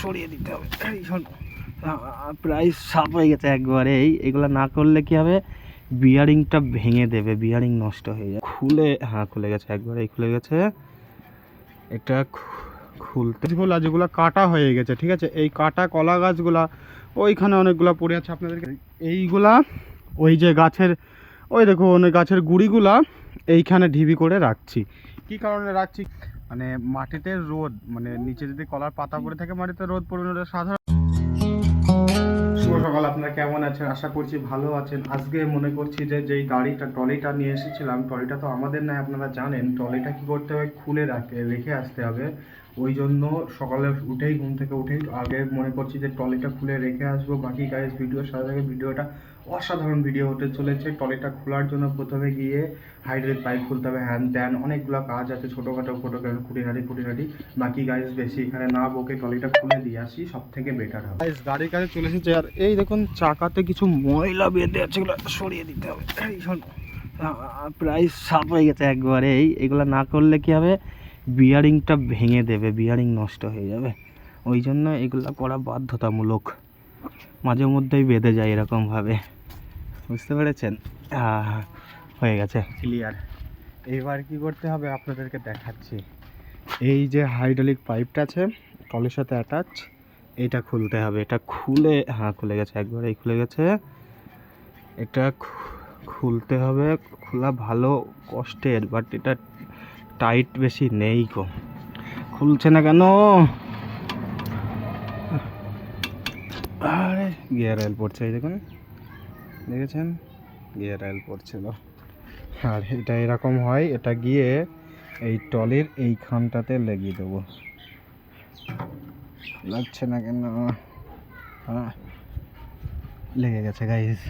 সরিয়ে দিতে হবে। প্রায় সাপ হয়ে গেছে একবারে। এগুলো না করলে কি হবে, বিয়ারিংটা ভেঙে দেবে, বিয়ারিং নষ্ট হয়ে যায়। খুলে গেছে একবারেই, খুলে গেছে। এটা খুলতে যেগুলো কাটা হয়ে গেছে, ঠিক আছে, এই কাটা কলা গাছগুলা ওইখানে অনেকগুলা পড়ে আছে আপনাদেরকে। এইগুলা ওই যে গাছের, ওই দেখুন ওই গাছের গুঁড়িগুলা এইখানে ঢিবি করে রাখছি। কি কারণে রাখছি, মানে মাটিতে রোদ, মানে নিচে যদি কলার পাতা পড়ে থাকে মাটিতে রোদ পড়বে না, সাধারণ। শুভ সকাল, আপনারা কেমন আছেন? আশা করছি ভালো আছেন। আজকে মনে করছি যে যেই গাড়িটা ট্রলিটা নিয়ে এসেছিলাম, ট্রলিটা তো আমাদের নয়, আপনারা জানেন। ট্রলিটা কি করতে হবে, খুলে রেখে আসতে হবে। ওই জন্য সকালে উঠেই, ঘুম থেকে উঠেই আগে মনে করছি যে ট্রলিটা খুলে রেখে আসবো। বাকি গাইজ ভিডিওর সাথে থাকে, ভিডিওটা অসাধারণ ভিডিও হতে চলেছে। ট্রলিটা খোলার জন্য প্রথমে গিয়ে হাইড্রেট পাইপ খুলতে হবে, হ্যান ত্যান অনেকগুলো কাজ আছে, ছোটোখাটো খুঁটিনাটি। বাকি গাইজ বেশি এখানে না বকে ট্রলিটা খুলে দিয়ে আসি, সব থেকে বেটার হবে। গাইজ গাড়ির কাছে চলে এসেছে, আর এই দেখুন চাকাতে কিছু ময়লা বেঁধে আছে, এগুলো সরিয়ে দিতে হবে। প্রায় সাপ হয়ে গেছে একবারে। এগুলো না করলে কি হবে, বিয়ারিংটা ভেঙে দেবে, বিয়ারিং নষ্ট হয়ে যাবে। ওই জন্য এগুলো করা বাধ্যতামূলক। মাঝে মধ্যেই বেঁধে যায় এরকমভাবে, বুঝতে পেরেছেন? হয়ে গেছে ক্লিয়ার। এইবার কি করতে হবে আপনাদেরকে দেখাচ্ছি। এই যে হাইড্রোলিক পাইপটা আছে ট্রলির সাথে অ্যাটাচ, এটা খুলতে হবে। এটা খুলে গেছে একবারেই, খুলে গেছে। এটা খুলতে হবে, খোলা ভালো কষ্টের, বাট এটা টাইট বেশি নেই গো। খুলছে না কেন? আরে গিয়ার অয়েল পড়ছে, এই দেখুন, দেখেছেন গিয়ার অয়েল পড়ছিল। আর এটা এরকম হয়, এটা গিয়ে এই ট্রলির এইখানটাতে লাগিয়ে দেবো। লাগছে না কেন? লেগে গেছে গাইস।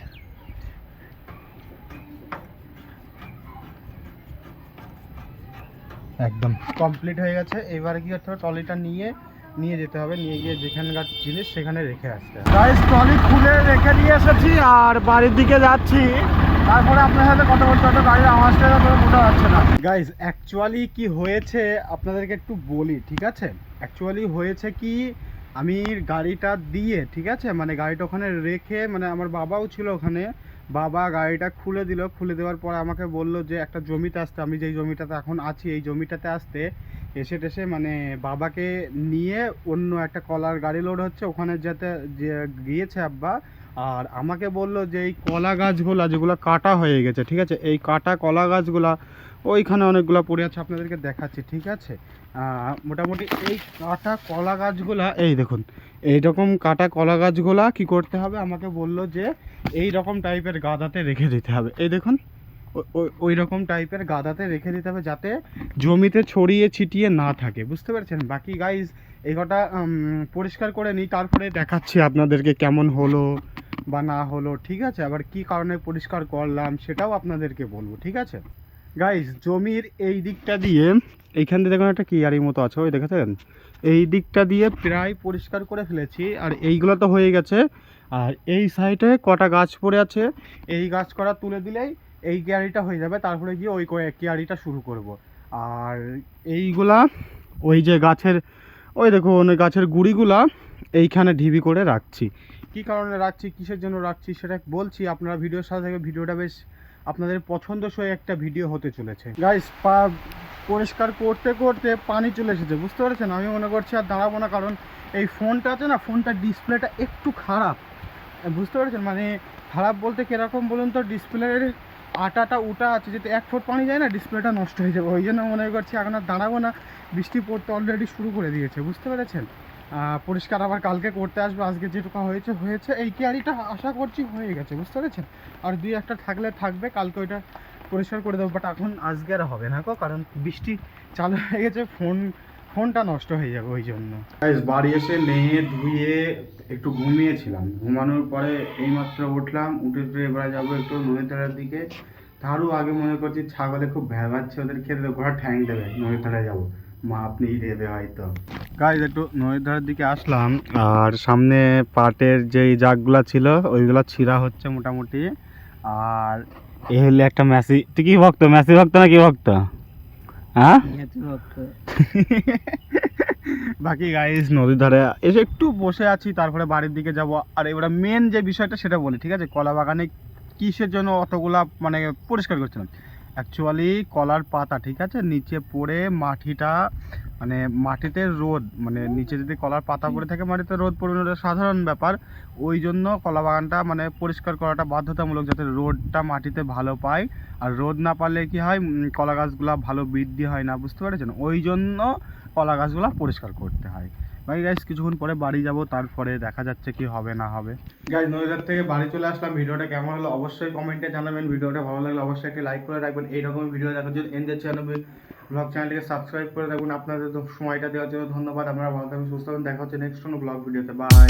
একদম কমপ্লিট হয়ে গেছে। এবারে কি করতে হবে, ট্রলিটা নিয়ে যেতে হবে, নিয়ে গিয়ে যেখানকার জিনিস সেখানে রেখে আসতে হবে। গাইস ট্রলি খুলে রেখে দিয়ে এসেছি আর বাড়ির দিকে যাচ্ছি। তারপরে আপনার সাথে কথা বলতে হয়তো গাড়ির আওয়াজটা বোঝা যাচ্ছে না। গাইস অ্যাকচুয়ালি কি হয়েছে আপনাদেরকে একটু বলি, ঠিক আছে? অ্যাকচুয়ালি হয়েছে কি, আমি গাড়িটা দিয়ে, ঠিক আছে, মানে গাড়িটা ওখানে রেখে, মানে আমার বাবাও ছিল ওখানে, বাবা গাড়িটা খুলে দিল। খুলে দেওয়ার পর আমাকে বলল যে একটা জমিতে আসতে, আমি যেই জমিটাতে এখন আছি এই জমিটাতে আসতে। এসে মানে বাবাকে নিয়ে অন্য একটা কলার গাড়ি লোড হচ্ছে, ওখানে যেতে গিয়েছে আব্বা। আর আমাকে বলল যে এই কলা গাছগুলা যেগুলো কাটা হয়ে গেছে, ঠিক আছে, এই কাটা কলা গাছগুলা ওইখানে অনেকগুলো পড়ে আছে, আপনাদেরকে দেখাচ্ছি, ঠিক আছে। মোটামুটি এই কাটা কলা গাছগুলা, এই দেখুন এইরকম কাটা কলা গাছগুলা কি করতে হবে, আমাকে বলল যে এই রকম টাইপের গাদাতে রেখে দিতে হবে। এই দেখুন ওই রকম টাইপের গাদাতে রেখে দিতে হবে, যাতে জমিতে ছড়িয়ে ছিটিয়ে না থাকে, বুঝতে পারছেন? বাকি গাইজ এই কটা পরিষ্কার করে নিই, তারপরে দেখাচ্ছি আপনাদেরকে কেমন হলো বা না হলো, ঠিক আছে। আবার কি কারণে পরিষ্কার করলাম সেটাও আপনাদেরকে বলবো, ঠিক আছে। গাইজ জমির এই দিকটা দিয়ে, এইখান দিয়ে দেখুন একটা কিয়ারি মতো আছে, ওই দেখেছেন, এই দিকটা দিয়ে প্রায় পরিষ্কার করে ফেলেছি। আর এইগুলো তো হয়ে গেছে। আর এই সাইডে কটা গাছ পড়ে আছে, এই গাছ করা তুলে দিলেই এই কিয়ারিটা হয়ে যাবে। তারপরে গিয়ে ওই কিয়ারিটা শুরু করব। আর এইগুলা ওই যে গাছের, ওই দেখুন ওই গাছের গুঁড়িগুলা এইখানে ঢিবি করে রাখছি। কি কারণে রাখছি, কিসের জন্য রাখছি সেটা বলছি। আপনারা ভিডিওর সাথে থেকে ভিডিওটা বেশ আপনাদের পছন্দসই একটা ভিডিও হতে চলেছে। গাইস পরিষ্কার করতে করতে পানি চলে এসেছে, বুঝতে পারছেন? আমি মনে করছি আর দাঁড়াবো না, কারণ এই ফোনটা আছে না, ফোনটার ডিসপ্লেটা একটু খারাপ, বুঝতে পারছেন? মানে খারাপ বলতে কীরকম বলুন তো, ডিসপ্লের আটাটা উটা আছে, যদি 1 ফুট পানি যায় না ডিসপ্লেটা নষ্ট হয়ে যাবে। ওই জন্য মনে করছি এখন আর দাঁড়াবো না, বৃষ্টি পড়তে অলরেডি শুরু করে দিয়েছে, বুঝতে পেরেছেন? পরিষ্কার আবার কালকে করতে আসবে, আজকে যেটুকু হয়েছে। এই কিয়ারিটা আশা করছি হয়ে গেছে, বুঝতে পেরেছেন? আর 2-1টা থাকবে, কালকে ওইটা পরিষ্কার করে দেবো। বাট আজকে আর হবে না, কারণ বৃষ্টি চালু হয়ে গেছে, ফোনটা নষ্ট হয়ে যাবে ওই জন্য। বাড়ি এসে নেয়ে ধুয়ে একটু ঘুমিয়েছিলাম, ঘুমানোর পরে এইমাত্র উঠলাম, উঠে এবারে যাবো একটু নদীধারের দিকে। তারও আগে মনে করছি ছাগলে খুব ভ্যাবাচ্ছে, ওদের খেতে ঘোড়া ঠ্যাং দেবে, নদীর ধারে যাবো, মা আপনিই দেবে হয়তো। গাইজ একটু নদীর ধারের দিকে আসলাম, আর সামনে পাটের যেই জাগগুলা ছিল ওইগুলা ছিঁড়া হচ্ছে মোটামুটি। আর এ হলে একটা মেসি, তুই কি মেসি ভক্ত না কি ভক্ত? হ্যাঁ বাকি গাইস নদীর ধারে এসে একটু বসে আছি, তারপরে বাড়ির দিকে যাব। আর এবার মেন যে বিষয়টা সেটা বলি, ঠিক আছে? কলা বাগানে কিসের জন্য অতগুলা মানে পরিষ্কার করছিলাম, অ্যাকচুয়ালি কলার পাতা, ঠিক আছে, নিচে পড়ে মাটিটা মানে মাটিতে রোদ, মানে নিচে যদি কলার পাতা পড়ে থাকে মাটিতে রোদ পড়বে, ওটা সাধারণ ব্যাপার। ওই জন্য কলা বাগানটা মানে পরিষ্কার করাটা বাধ্যতামূলক, যাতে রোদটা মাটিতে ভালো পায়। আর রোদ না পারলে কি হয়, কলা গাছগুলা ভালো বৃদ্ধি হয় না, বুঝতে পেরেছেন? ওই জন্য কলা গাছগুলো পরিষ্কার করতে হয়। ভাই গাইস কিছুক্ষণ পরে বাড়ি যাব, তারপরে দেখা যাচ্ছে কি হবে না হবে। গাইস নদীর থেকে বাড়ি চলে আসলাম। ভিডিওটা কেমন হলো অবশ্যই কমেন্টে জানাবেন। ভিডিওটা ভালো লাগলে অবশ্যই একটি লাইক করে রাখবেন। এইরকম ভিডিও দেখার জন্য এনজে চ্যানেল ব্লগ চ্যানেলটিকে সাবস্ক্রাইব করে রাখবেন। আপনাদের সময়টা দেওয়ার জন্য ধন্যবাদ। আপনারা ভালো থাকবেন, সুস্থ থাকবেন। দেখা হচ্ছে নেক্সট কোনো ব্লগ ভিডিওতে। বাই।